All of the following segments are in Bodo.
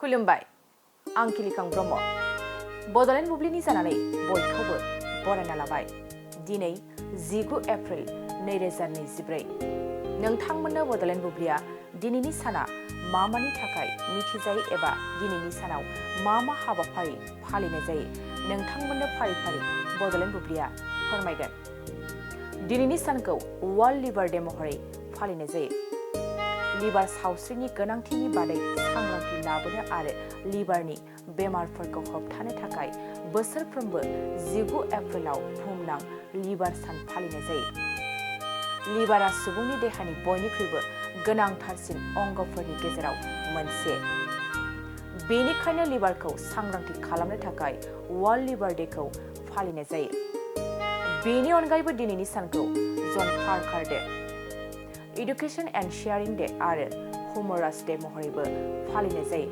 खुलुमबाय आं किलिकां ब्रह्म बड'लेण्ड बुब्लिनि जानानै बयखौबो बरायना लाबाय दिनै 19 एप्रिल 2024 नोंथांमोननो बड'लेण्ड बुब्लिया दिनैनि साना मा मानि थाखाय मिथिजायो एबा दिनैनि सानाव मा हाबाफारि फालिनाय जायो नोंथांमोननो फारि फारि बड'लेण्ड बुब्लिया फोरमायगोन दिनैनि सानखौ वर्ल्ड लिभार डे महरै फालिनाय जायो लिभार सावस्रिनि गोनांथिनि बादै सांग्रांथि लाबोनो आरो लिभारनि बेमारफोरखौ होबथानो थाखाय बोसोरफ्रोमबो 19 एप्रिलाव बुहुमनां लिभार सान फालिनाय जायो लिभारा सुबुंनि देहानि बयनिख्रुइबो गोनांथारसिन अंगफोरनि गेजेराव मोनसे बेनिखायनो लिभारखौ सांग्रांथि खालामनो थाखाय वर्ल्ड लिभार डेखौ फालिनाय जायो बेनि अनगायैबो दिनैनि सानखौ जन पार्कार डे एडुकेशन एन्ड शेयारिं डे आरो हुमरास डे महरैबो फालिनाय जायो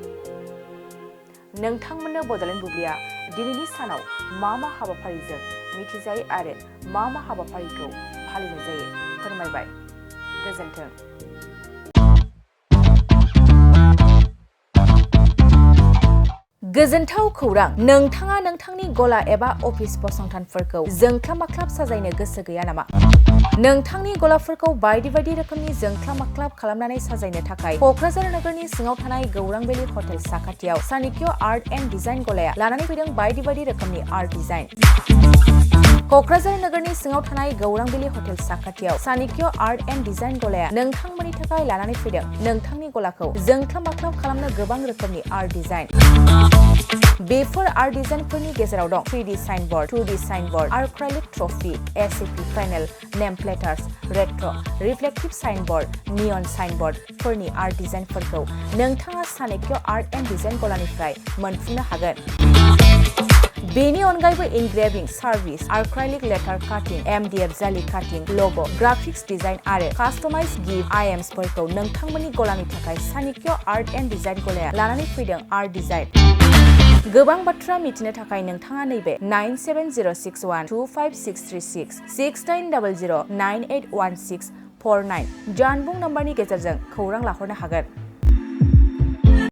नोंथांमोननो बड'लेण्ड बुब्लिया दिनैनि सानाव मा हाबाफारिजों मिथिजायो आरो मा हाबाफारिखौ फालिनाय जायो फोरमायबाय गोजोन्थों गोजोनथाव खौरां नोंथाङा नोंथांनि गला एबा अफिस फसंथानफोरखौ जोंख्लाब माख्लाब साजायनो गोसो गैया नामा नोंथांनि गलाफोरखौ बायदि बायदि रोखोमनि जोंख्लाब माख्लाब खालामनानै साजायनो थाखाय क'क्राझार नोगोरनि सिङाव थानाय गौरां भेलि हटेल साखाथियाव सानिक्य आर्ट एन्ड डिजाइन गलाया लानानै फैदों बायदि बायदि रोखोमनि आर्ट डिजाइन क'क्राझार नोगोरनि सिङाव थानाय गौरां भेलि हटेल साखाथियाव सानिक्य आर्ट एन्ड डिजाइन गलाया नोंथांमोननि थाखाय लानानै फैदों नोंथांनि गलाखौ जोंख्लाब माख्लाब खालामनो गोबां रोखोमनि आर्ट डिजाइन बेफोर आर्ट डिजाइनफोरनि गेजेराव दं 3D signboard 2D signboard acrylic trophy SAP panel name प्लेटार्स रेट्र रिफ्लेक्टिभ साइनबोर्ड नियन साइनबोर्डफोरनि आर्ट डिजाइनफोरखौ नोंथाङा सानिक्य आर्ट एन्ड डिजाइन गलानिफ्राय मोनफुंनो हागोन बेनि अनगायैबो इनग्रेविं सार्भिस आर्क्राइलिक लेटार काटिं MDF जालि काटिं लग' ग्राफिक्स डिजाइन आरो कास्टमाइज गिफ्ट आइटेम्सफोरखौ नोंथांमोननि गलानि थाखाय सानिक्य आर्ट एन्ड डिजाइन गलाया लानानै फैदों आर्ट डिजाइन गोबां बाथ्रा मिथिनो थाखाय नोंथाङा नैबे 9706125636 6900981649 जानबुं नम्बरनि गेजेरजों खौरां लाहरनो हागोन